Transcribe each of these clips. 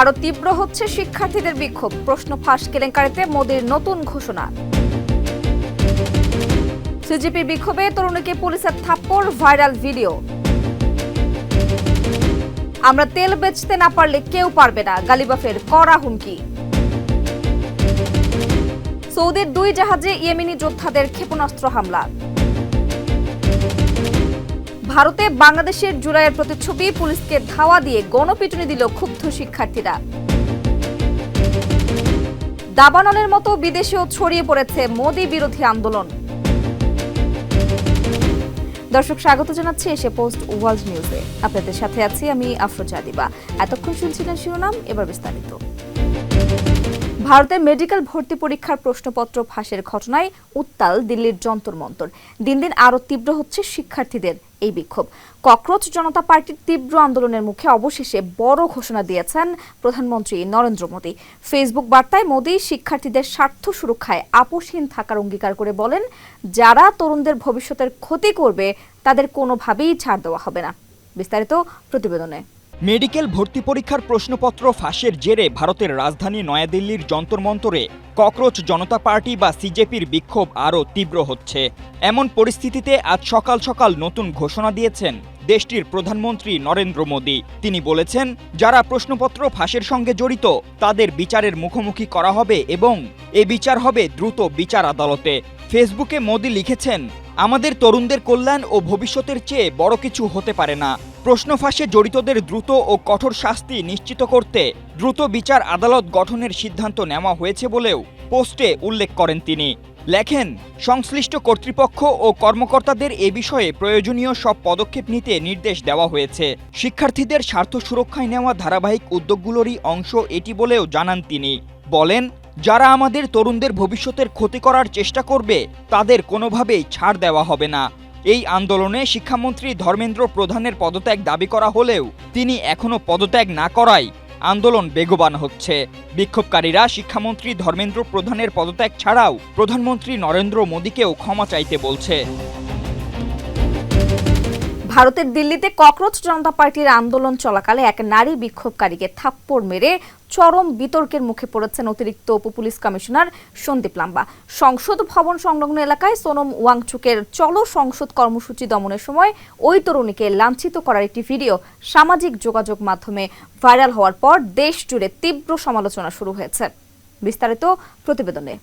আরো তীব্র হচ্ছে শিক্ষার্থীদের বিক্ষোভ, প্রশ্ন ফাঁস কেলেঙ্কারিতে মোদির নতুন ঘোষণা। সিজেপির বিক্ষোভে তরুণীকে পুলিশের থাপ্পড়, ভাইরাল ভিডিও। আমরা তেল বেচতে না পারলে কেউ পারবে না, গালিবাফের কড়া হুমকি। সৌদির 2 জাহাজে ইয়েমেনি যোদ্ধাদের ক্ষেপণাস্ত্র হামলা। ভারতে বাংলাদেশের জুলাইয়ের প্রতিচ্ছবি, পুলিশকে ধাওয়া দিয়ে গণপিটুনি দিল ক্ষুব্ধ শিক্ষার্থীরা। দাবানলের মতো বিদেশেও ছড়িয়ে পড়েছে মোদি বিরোধী আন্দোলন। দর্শক, স্বাগত জানাচ্ছি এশিয়া পোস্ট ওয়ার্ল্ড নিউজে। আপনাদের সাথে আছি আমি আফরোজা দিবা। এতক্ষণ শুনছিলেন শিরোনাম, এবার বিস্তারিত। ভারতের মেডিকেল ভর্তি পরীক্ষার প্রশ্নপত্র ফাঁসের ঘটনায় উত্তাল দিল্লির যন্তর মন্তর। দিন দিন আরও তীব্র হচ্ছে শিক্ষার্থীদের এই বিক্ষোভ। ককরোচ জনতা পার্টির তীব্র আন্দোলনের মুখে অবশেষে বড় ঘোষণা দিয়েছেন প্রধানমন্ত্রী নরেন্দ্র মোদি। ফেসবুক বার্তায় মোদি শিক্ষার্থীদের স্বার্থ সুরক্ষায় আপোষহীন থাকার অঙ্গীকার করে বলেন, যারা তরুণদের ভবিষ্যতের ক্ষতি করবে তাদের কোনোভাবেই ছাড় দেওয়া হবে না। বিস্তারিত প্রতিবেদনে। মেডিকেল ভর্তি পরীক্ষার প্রশ্নপত্র ফাঁসের জেরে ভারতের রাজধানী নয়াদিল্লির যন্তর মন্তরে ককরোচ জনতা পার্টি বা সিজেপির বিক্ষোভ আরও তীব্র হচ্ছে। এমন পরিস্থিতিতে আজ সকাল সকাল নতুন ঘোষণা দিয়েছেন দেশটির প্রধানমন্ত্রী নরেন্দ্র মোদি। তিনি বলেছেন, যারা প্রশ্নপত্র ফাঁসের সঙ্গে জড়িত তাদের বিচারের মুখোমুখি করা হবে এবং এ বিচার হবে দ্রুত বিচার আদালতে। ফেসবুকে মোদি লিখেছেন, আমাদের তরুণদের কল্যাণ ও ভবিষ্যতের চেয়ে বড় কিছু হতে পারে না। প্রশ্ন ফাঁসে জড়িতদের দ্রুত ও কঠোর শাস্তি নিশ্চিত করতে দ্রুত বিচার আদালত গঠনের সিদ্ধান্ত নেওয়া হয়েছে বলেও পোস্টে উল্লেখ করেন তিনি। লেখেন, সংশ্লিষ্ট কর্তৃপক্ষ ও কর্মকর্তাদের এ বিষয়ে প্রয়োজনীয় সব পদক্ষেপ নিতে নির্দেশ দেওয়া হয়েছে। শিক্ষার্থীদের স্বার্থ সুরক্ষায় নেওয়া ধারাবাহিক উদ্যোগগুলোরই অংশ এটি বলেও জানান তিনি। বলেন, যারা আমাদের তরুণদের ভবিষ্যতের ক্ষতি করার চেষ্টা করবে তাদের কোনোভাবেই ছাড় দেওয়া হবে না। এই আন্দোলনে শিক্ষামন্ত্রী ধর্মেন্দ্র প্রধানের পদত্যাগ দাবি করা হলেও তিনি এখনও পদত্যাগ না করায় আন্দোলন বেগবান হচ্ছে। বিক্ষোভকারীরা শিক্ষামন্ত্রী ধর্মেন্দ্র প্রধানের পদত্যাগ ছাড়াও প্রধানমন্ত্রী নরেন্দ্র মোদিকেও ক্ষমা চাইতে বলছে। ভারতের দিল্লিতে ককরোচ জনতা পার্টির আন্দোলন চলাকালে এক নারী বিক্ষোভকারীকে থাপ্পড় মেরে চরম বিতর্কের মুখে পড়েছেন অতিরিক্ত উপপুলিশ কমিশনার সন্দীপ লাম্বা। সংসদ ভবন সংলগ্ন এলাকায় সোনম ওয়াংচুকের চলো সংসদ কর্মসূচি দমনের সময় ওই তরুণীকে লাঞ্ছিত করার একটি ভিডিও সামাজিক যোগাযোগ মাধ্যমে ভাইরাল হওয়ার পর দেশ জুড়ে তীব্র সমালোচনা শুরু হয়েছে। বিস্তারিত প্রতিবেদনে।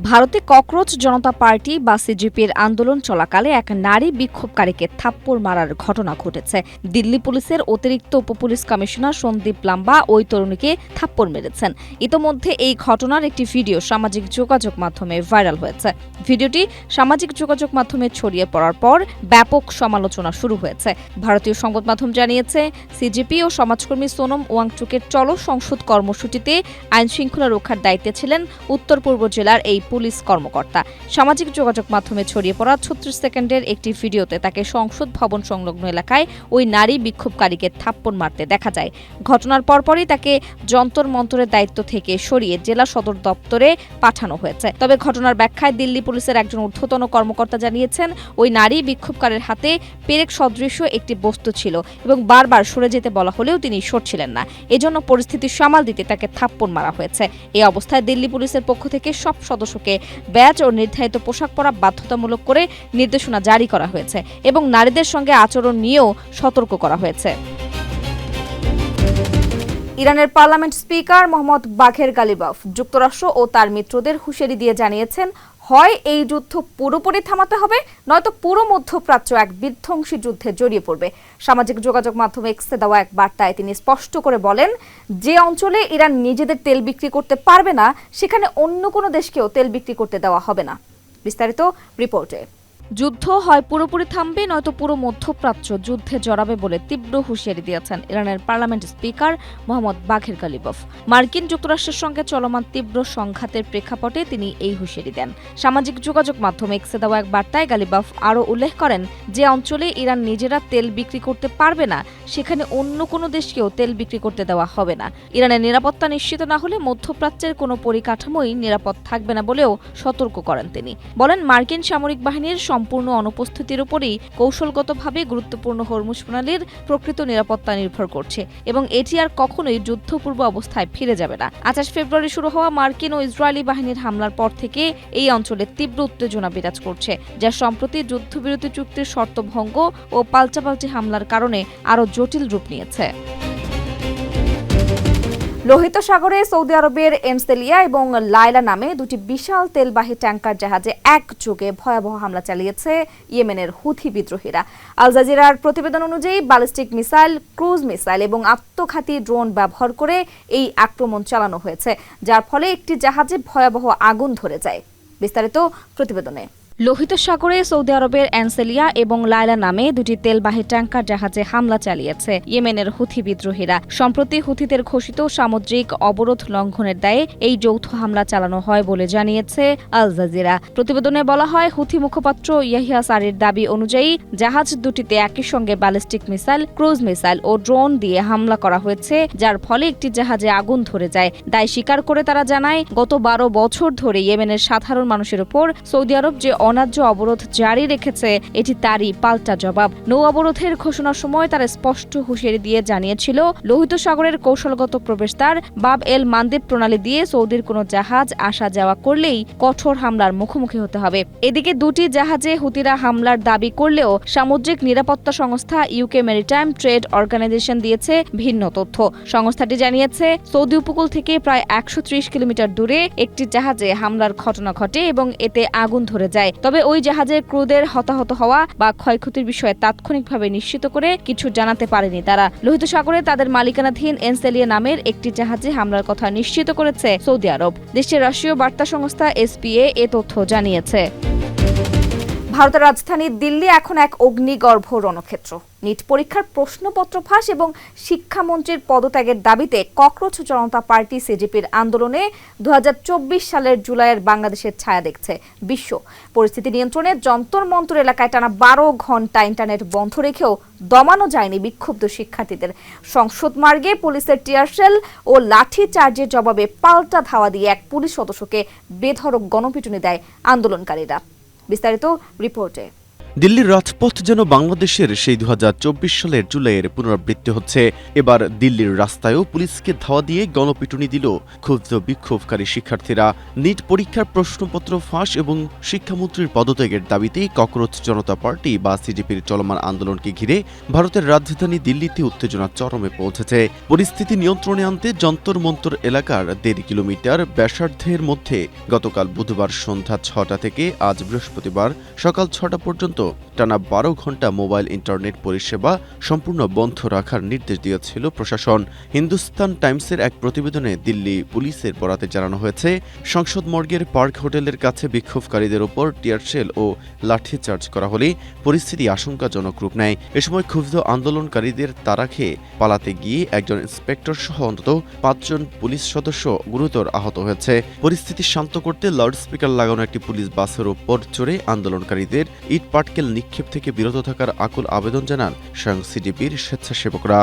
ভারতে ককরোচ জনতা পার্টি বা সিজেপির আন্দোলন চলাকালে এক নারী বিক্ষোভকারীকে থাপ্পড় মারার ঘটনা ঘটেছে। দিল্লি পুলিশের অতিরিক্ত উপপুলিশ কমিশনার সন্দীপ লাম্বা ওই তরুণীকে থাপ্পড় মেরেছেন। ইতোমধ্যে এই ঘটনার একটি ভিডিও সামাজিক যোগাযোগ মাধ্যমে ভাইরাল হয়েছে। ভিডিওটি সামাজিক যোগাযোগ মাধ্যমে ছড়িয়ে পড়ার পর ব্যাপক সমালোচনা শুরু হয়েছে। ভারতীয় সংবাদ মাধ্যম জানিয়েছে, সিজেপি ও সমাজকর্মী সোনম ওয়াংচুকের চলো সংসদ কর্মসূচিতে আইন শৃঙ্খলা রক্ষার দায়িত্বে ছিলেন উত্তর পূর্ব জেলার এই পুলিশ কর্মকর্তা। সামাজিক যোগাযোগ মাধ্যমে ছড়িয়ে পড়া 36 সেকেন্ডের একটি ভিডিওতে তাকে সংসদ ভবন সংলগ্ন এলাকায় ওই নারী বিক্ষোভকারীকে থাপ্পড় মারতে দেখা যায়। ঘটনার পরপরই তাকে যন্তর মন্তরের দায়িত্ব থেকে সরিয়ে জেলা সদর দপ্তরে পাঠানো হয়েছে। তবে ঘটনার ব্যাখ্যায় দিল্লি পুলিশের একজন ঊর্ধ্বতন কর্মকর্তা জানিয়েছেন, ওই নারী বিক্ষোভকারীর হাতে পেরেক সদৃশ একটি বস্তু ছিল এবং বারবার সরে যেতে বলা হলেও তিনি সরছিলেন না। এজন্য পরিস্থিতি সামাল দিতে তাকে থাপ্পড় মারা হয়েছে। এই অবস্থায় দিল্লি পুলিশের পক্ষ থেকে সব সদস্যকে ব্যাজ ও নির্ধারিত পোশাক পরা বাধ্যতামূলক করে নির্দেশনা জারি করা হয়েছে এবং নারীদের সঙ্গে আচরণ নিয়েও সতর্ক করা হয়েছে। ইরানের পার্লামেন্ট স্পিকার মোহাম্মদ বাঘের গালিবাফ যুক্তরাষ্ট্র ও তার মিত্রদের হুঁশিয়ারি দিয়ে জানিয়েছেন, হয় এই যুদ্ধ পুরোপুরি থামাতে হবে, নয়তো পুরো মধ্যপ্রাচ্য এক বিধ্বংসী যুদ্ধে জড়িয়ে পড়বে। সামাজিক যোগাযোগ মাধ্যমে এক্সে দেওয়া এক বার্তায় তিনি স্পষ্ট করে বলেন, যে অঞ্চলে ইরান নিজেদের তেল বিক্রি করতে পারবে না সেখানে অন্য কোনো দেশকেও তেল বিক্রি করতে দেওয়া হবে না। বিস্তারিত রিপোর্টে। যুদ্ধ হয় পুরোপুরি থামবে, নয়তো পুরো মধ্যপ্রাচ্য যুদ্ধে জড়াবে বলে তীব্র হুঁশিয়ারি দিয়েছেন ইরানের পার্লামেন্ট স্পিকার মোহাম্মদ বাঘের গালিবাফ। মার্কিন যুক্তরাষ্ট্রের সঙ্গে চলমান তীব্র সংঘাতের প্রেক্ষাপটে তিনি এই হুঁশিয়ারি দেন। সামাজিক যোগাযোগ মাধ্যমে এক্সে দেওয়া এক বার্তায় গালিবাফ আরও উল্লেখ করেন, যে অঞ্চলে ইরান নিজেরা তেল বিক্রি করতে পারবে না সেখানে অন্য কোনো দেশকেও তেল বিক্রি করতে দেওয়া হবে না। ইরানের নিরাপত্তা নিশ্চিত না হলে মধ্যপ্রাচ্যের কোনো পরিকাঠামোই নিরাপদ থাকবে না বলেও সতর্ক করেন তিনি। বলেন, মার্কিন সামরিক বাহিনীর সম্পূর্ণ অনুপস্থিতির উপরেই কৌশলগতভাবে গুরুত্বপূর্ণ হরমুজ প্রণালীর প্রকৃত নিরাপত্তা নির্ভর করছে এবং এটি আর কখনোই যুদ্ধপূর্ব অবস্থায় ফিরে যাবে না। 28 ফেব্রুয়ারি শুরু হওয়া মার্কিন ও ইসরায়েলি বাহিনীর হামলার পর থেকে এই অঞ্চলে তীব্র উত্তেজনা বিরাজ করছে, যা সম্প্রতি যুদ্ধবিরতি চুক্তির শর্ত ভঙ্গ ও পাল্টাপাল্টি হামলার কারণে আরও জটিল রূপ নিয়েছে। লোহিত সাগরে সৌদি আরবের এনসেলিয়া এবং লায়লা নামে দুটি বিশাল তেলবাহী ট্যাঙ্কার জাহাজে একযোগে ভয়াবহ হামলা চালিয়েছে ইয়েমেনের হুথি বিদ্রোহীরা। আল জাজিরার প্রতিবেদন অনুযায়ী ব্যালিস্টিক মিসাইল, ক্রুজ মিসাইল এবং আত্মঘাতী ড্রোন ব্যবহার করে এই আক্রমণ চালানো হয়েছে, যার ফলে একটি জাহাজে ভয়াবহ আগুন ধরে যায়। বিস্তারিত প্রতিবেদনে। লোহিত সাগরে সৌদি আরবের এনসেলিয়া এবং লায়লা নামে দুটি তেলবাহী ট্যাঙ্কার জাহাজে হামলা চালিয়েছে ইয়েমেনের হুথি বিদ্রোহীরা। সম্প্রতি হুথিদের ঘোষিত সামুদ্রিক অবরোধ লঙ্ঘনের দায়ে এই যৌথ হামলা চালানো হয় বলে জানিয়েছে আল জাজিরা। প্রতিবেদনে বলা হয়, হুথি মুখপাত্র ইয়াহিয়া সারির দাবি অনুযায়ী জাহাজ দুটিতে একই সঙ্গে ব্যালিস্টিক মিসাইল, ক্রুজ মিসাইল ও ড্রোন দিয়ে হামলা করা হয়েছে, যার ফলে একটি জাহাজে আগুন ধরে যায়। দায় স্বীকার করে তারা জানায়, গত 12 বছর ধরে ইয়েমেনের সাধারণ মানুষের উপর সৌদি আরব যে অন্যায্য অবরোধ জারি রেখেছে, এটি তারই পাল্টা জবাব। নৌ অবরোধের ঘোষণার সময় তারা স্পষ্ট হুঁশিয়ারি দিয়ে জানিয়েছিল, লোহিত সাগরের কৌশলগত প্রবেশদ্বার বাব এল মান্দেব প্রণালী দিয়ে সৌদির কোনো জাহাজ আসা যাওয়া করলেই কঠোর হামলার মুখোমুখি হতে হবে। এদিকে দুটি জাহাজে হুতিরা হামলার দাবি করলেও সামুদ্রিক নিরাপত্তা সংস্থা ইউকে মেরিটাইম ট্রেড অর্গানাইজেশন দিয়েছে ভিন্ন তথ্য। সংস্থাটি জানিয়েছে, সৌদি উপকূল থেকে প্রায় 130 কিলোমিটার দূরে একটি জাহাজে হামলার ঘটনা ঘটে এবং এতে আগুন ধরে যায়। তবে ওই জাহাজের ক্রুদের হতাহত হওয়া বা ক্ষয়ক্ষতির বিষয়ে তাৎক্ষণিকভাবে নিশ্চিত করে কিছু জানাতে পারেনি তারা। লোহিত সাগরে তাদের মালিকানাধীন এনসেলিয়া নামের একটি জাহাজে হামলার কথা নিশ্চিত করেছে সৌদি আরব। দেশটির রাষ্ট্রীয় বার্তা সংস্থা এসপিএ এ তথ্য জানিয়েছে। ভারতের রাজধানী দিল্লি এখন এক অগ্নিগর্ভ রণক্ষেত্র। নিট পরীক্ষার প্রশ্নপত্র ফাঁস এবং শিক্ষামন্ত্রীর পদত্যাগের দাবিতে ককরোচ জনতা পার্টি সিজেপির আন্দোলনে 2024 সালের জুলাইয়ের বাংলাদেশের ছায়া দেখছে বিশ্ব। পরিস্থিতি নিয়ন্ত্রণে যন্তর মন্তর এলাকায় টানা 12 ঘন্টা ইন্টারনেট বন্ধ রেখেও দমানো যায়নি বিক্ষুব্ধ শিক্ষার্থীদের। সংসদ মার্গে পুলিশের টিয়ারশেল ও লাঠি চার্জের জবাবে পাল্টা ধাওয়া দিয়ে এক পুলিশ সদস্যকে বেধড়ক গণপিটুনি দেয় আন্দোলনকারীরা। বিস্তারিত রিপোর্টে। দিল্লির রাজপথ যেন বাংলাদেশের সেই 2024 সালের জুলাইয়ের পুনরাবৃত্তি হচ্ছে। এবার দিল্লির রাস্তায়ও পুলিশকে ধাওয়া দিয়ে গণপিটুনি দিল ক্ষুব্ধ বিক্ষোভকারী শিক্ষার্থীরা। নিট পরীক্ষার প্রশ্নপত্র ফাঁস এবং শিক্ষামন্ত্রীর পদত্যাগের দাবিতে ককরোচ জনতা পার্টি বা সিজেপির চলমান আন্দোলনকে ঘিরে ভারতের রাজধানী দিল্লিতে উত্তেজনা চরমে পৌঁছেছে। পরিস্থিতি নিয়ন্ত্রণে আনতে যন্তর মন্তর এলাকার 1.5 কিলোমিটার ব্যাসার্ধের মধ্যে গতকাল বুধবার সন্ধ্যা 6টা থেকে আজ বৃহস্পতিবার সকাল 6টা পর্যন্ত টানা 12 ঘন্টা মোবাইল ইন্টারনেট পরিষেবা সম্পূর্ণ বন্ধ রাখার নির্দেশ দিয়েছিল প্রশাসন। হিন্দুস্তান টাইমসের এক প্রতিবেদনে দিল্লি পুলিশের বরাতে জানানো হয়েছে, সংসদ মর্গের পার্ক হোটেলের কাছে বিক্ষোভকারীদের উপর টিয়ারশেল ও লাঠিচার্জ করা হলে পরিস্থিতি আশঙ্কাজনক রূপ নেয়। এ সময় ক্ষুব্ধ আন্দোলনকারীদের তাড়া খেয়ে পালাতে গিয়ে একজন ইন্সপেক্টর সহ অন্তত 5 জন পুলিশ সদস্য গুরুতর আহত হয়েছে। পরিস্থিতি শান্ত করতে লাউডস্পিকার লাগানো একটি পুলিশ বাসের উপর চড়ে আন্দোলনকারীদের ইট পাটকেল নিক্ষেপ থেকে বিরত থাকার আকুল আবেদন জানান স্বয়ং সিডিপির স্বেচ্ছাসেবকরা।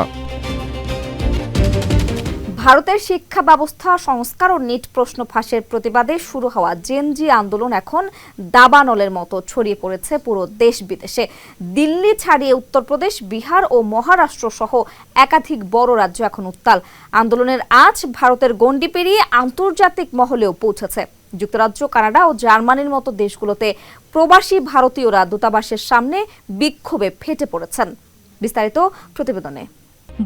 ভারতের শিক্ষা ব্যবস্থা সংস্কার ও নিট প্রশ্ন ফাঁসের প্রতিবাদে শুরু হওয়া জেনজি আন্দোলন এখন দাবানলের মতো ছড়িয়ে পড়েছে পুরো দেশ বিদেশে। দিল্লি ছাড়িয়ে উত্তরপ্রদেশ, বিহার ও মহারাষ্ট্র সহ একাধিক বড় রাজ্য এখন উত্তাল। আন্দোলনের আজ ভারতের গণ্ডি পেরিয়ে আন্তর্জাতিক মহলেও পৌঁছেছে। যুক্তরাজ্য, কানাডা ও জার্মানির মতো দেশগুলোতে প্রবাসী ভারতীয়রা দূতাবাসের সামনে বিক্ষোভে ফেটে পড়েছেন। বিস্তারিত প্রতিবেদনে।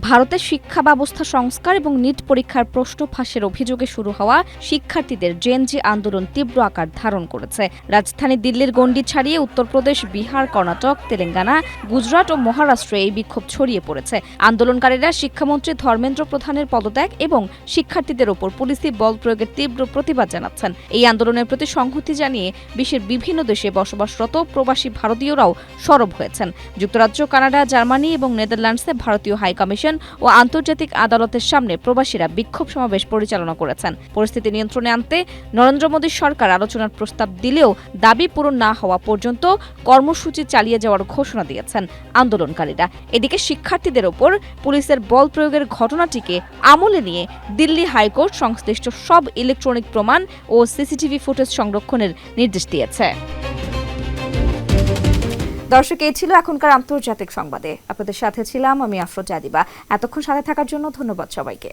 ভারতের শিক্ষা ব্যবস্থা সংস্কার এবং নিট পরীক্ষার প্রশ্ন ফাঁসের অভিযোগে শুরু হওয়া শিক্ষার্থীদের জেনজি আন্দোলন তীব্র আকার ধারণ করেছে। রাজধানী দিল্লির গণ্ডি ছাড়িয়ে উত্তরপ্রদেশ, বিহার, কর্ণাটক, তেলেঙ্গানা, গুজরাট ও মহারাষ্ট্রে এই বিক্ষোভ ছড়িয়ে পড়েছে। আন্দোলনকারীরা শিক্ষামন্ত্রী ধর্মেন্দ্র প্রধানের পদত্যাগ এবং শিক্ষার্থীদের ওপর পুলিশি বল প্রয়োগের তীব্র প্রতিবাদ জানাচ্ছেন। এই আন্দোলনের প্রতি সংহতি জানিয়ে বিশ্বের বিভিন্ন দেশে বসবাসরত প্রবাসী ভারতীয়রাও সরব হয়েছেন। যুক্তরাজ্য, কানাডা, জার্মানি এবং নেদারল্যান্ডসে ভারতীয় হাইকমিশন ও আন্তর্জাতিক আদালতের সামনে প্রবাসীরা বিক্ষোভ সমাবেশ পরিচালনা করেছেন। পরিস্থিতি নিয়ন্ত্রণে আনতে নরেন্দ্র মোদীর সরকার আলোচনার প্রস্তাব দিলেও দাবি পূরণ না হওয়া পর্যন্ত কর্মসূচি চালিয়ে যাওয়ার ঘোষণা দিয়েছেন আন্দোলনকারীরা। এদিকে শিক্ষার্থীদের ওপর পুলিশের বল প্রয়োগের ঘটনাটিকে আমলে নিয়ে দিল্লি হাইকোর্ট সংশ্লিষ্ট সব ইলেকট্রনিক প্রমাণ ও সিসিটিভি ফুটেজ সংরক্ষণের নির্দেশ দিয়েছে। দর্শক, এই ছিল এখনকার আন্তর্জাতিক সংবাদে। আপনাদের সাথে ছিলাম আমি আফরোজা দিবা। এতক্ষণ সাথে থাকার জন্য ধন্যবাদ সবাইকে।